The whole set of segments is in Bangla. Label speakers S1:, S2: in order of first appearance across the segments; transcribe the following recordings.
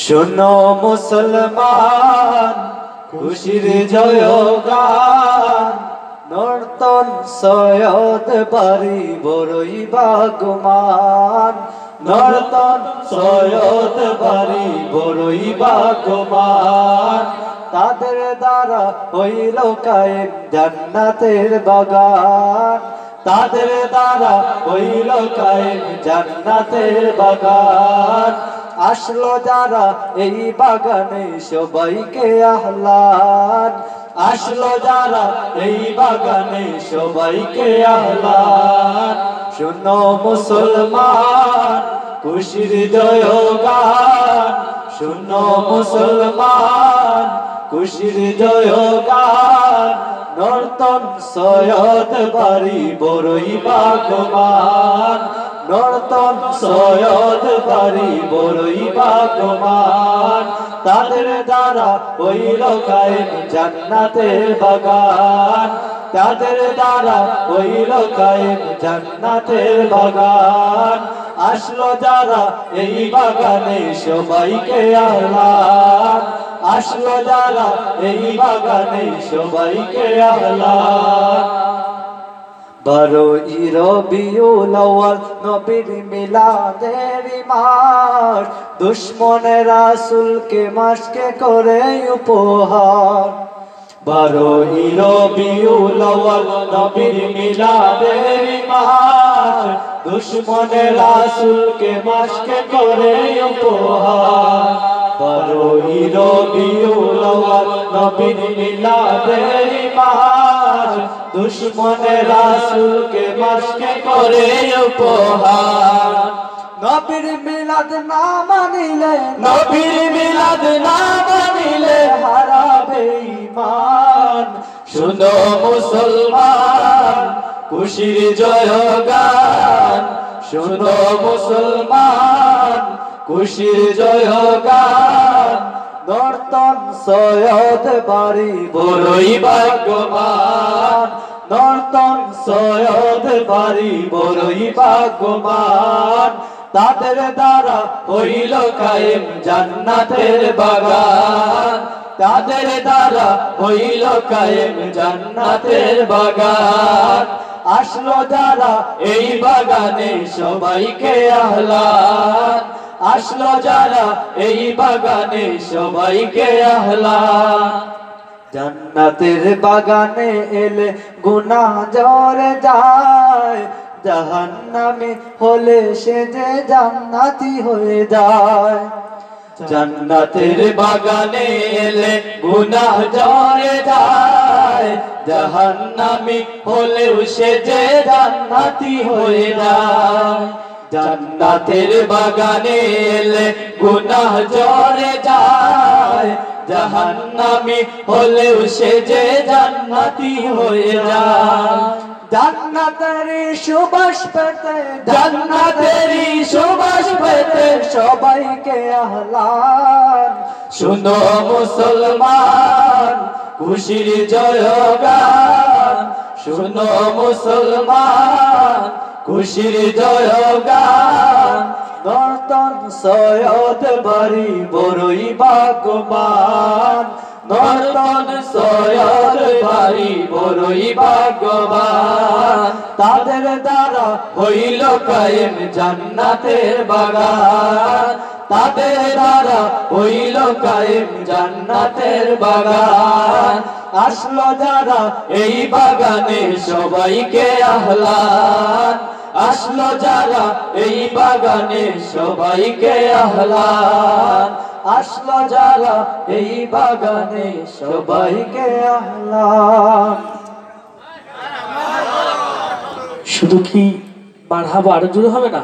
S1: শোনো মুসলমান খুশির জয়গান, নর্তন সৈয়দ বাড়ি বড়ই ভাগ্যবান, নর্তন সৈয়দ বাড়ি বড়ই ভাগ্যবান। তাদের দ্বারা হইল কায়েম জান্নাতের বাগান, তাদের দ্বারা হইল কায়েম জান্নাতের বাগান। আসলো যারা এই বাগানে সবাইকে আহলান, আসলো যারা এই বাগানে সবাইকে আহলান। শোনো মুসলমান খুশির জয়গান, শোনো মুসলমান খুশির জয়গান, নর্তন সৈয়দ বাড়ি বড়ই ভাগ্যবান, নর্তন সৈয়দ বাড়ি বড়ই ভাগ্যবান। তাদের দ্বারা হইল কায়েম জান্নাতের বাগান, তাদের দ্বারা হইল কায়েম জান্নাতের বাগান। আসলো যারা এই বাগানে সবাইকে আহলান, আসলো যারা এই বাগানে সবাইকে আহলান। 12ই রবিউল আউয়াল নবীর মিলাদের মাস, দুশমনে রাসূলকে মাসকে করে উপহার। 12ই রবিউল আউয়াল নবীর মিলাদের মাস, দুশমনে রাসূলকে মাসকে করে উপহার। 12ই রবিউল আউয়াল নবীর মিলাদের মাস, দুশমনে রাসূলকে মাসকে করে উপহার। নবীর মিলাদ না মানিলে, নবীর মিলাদ না মানিলে হারাবে ঈমান। শোনো মুসলমান খুশির জয়গান, শোনো মুসলমান খুশির জয়গান, নর্তন সৈয়দ বাড়ি বড়ই ভাগ্যবান, নর্তন সৈয়দ বাড়ি বড়ই ভাগ্যবান। তাদের দ্বারা হইল কায়েম জান্নাতের বাগান, তাদের দ্বারা হইল কায়েম জান্নাতের বাগান। আসলো যারা এই বাগানে সবাইকে আহলান, আসলো যারা এই বাগানে সবাইকে আহলান। জান্নাতের বাগানে এলে গুনাহ ঝরে যায়, জাহান্নামে হলে সে যে জান্নাতি হয়ে যায়। জান্নাতের বাগানে এলে গুনাহ ঝরে যায়, জাহান্নামে হলেও সে যে জান্নাতি হয়ে যায়। জান্নাতের বাগানে এলে গুনাহ ঝরে যায়, জাহান্নামে হলেও সে যে জান্নাতি হয়ে যায়। জান্নাতের সুবাস পেতে, জান্নাতের সুবাস পেতে সবাইকে আহলান। শোনো মুসলমান খুশির জয়গান, শোনো মুসলমান খুশির জয়গান, নর্তন সৈয়দ বাড়ি বড়ই ভাগ্যবান, নর্তন সৈয়দ বাড়ি বড়ই ভাগ্যবান। তাদের দ্বারা হইল কায়েম জান্নাতের বাগান, তাদের দ্বারা হইল কায়েম জান্নাতের বাগান। আসলো যারা এই বাগানে সবাইকে আহলান, আসলো যারা এই বাগানে সবাইকে আহলান, আসলো যারা এই বাগানে সবাইকে আহলান।
S2: শুধু কি মারহাবা, আরো জোরে হবে না?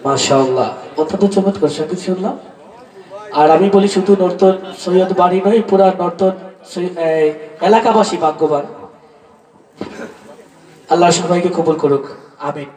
S2: মাশাআল্লাহ, অত্যন্ত চমৎকার সঙ্গীত শুনলাম। আর আমি বলি শুধু নর্তন সৈয়দ বাড়ি নয়, পুরা নর্তন এলাকাবাসী ভাগ্যবান। আল্লাহ সবাইকে কবুল করুক, আমিন।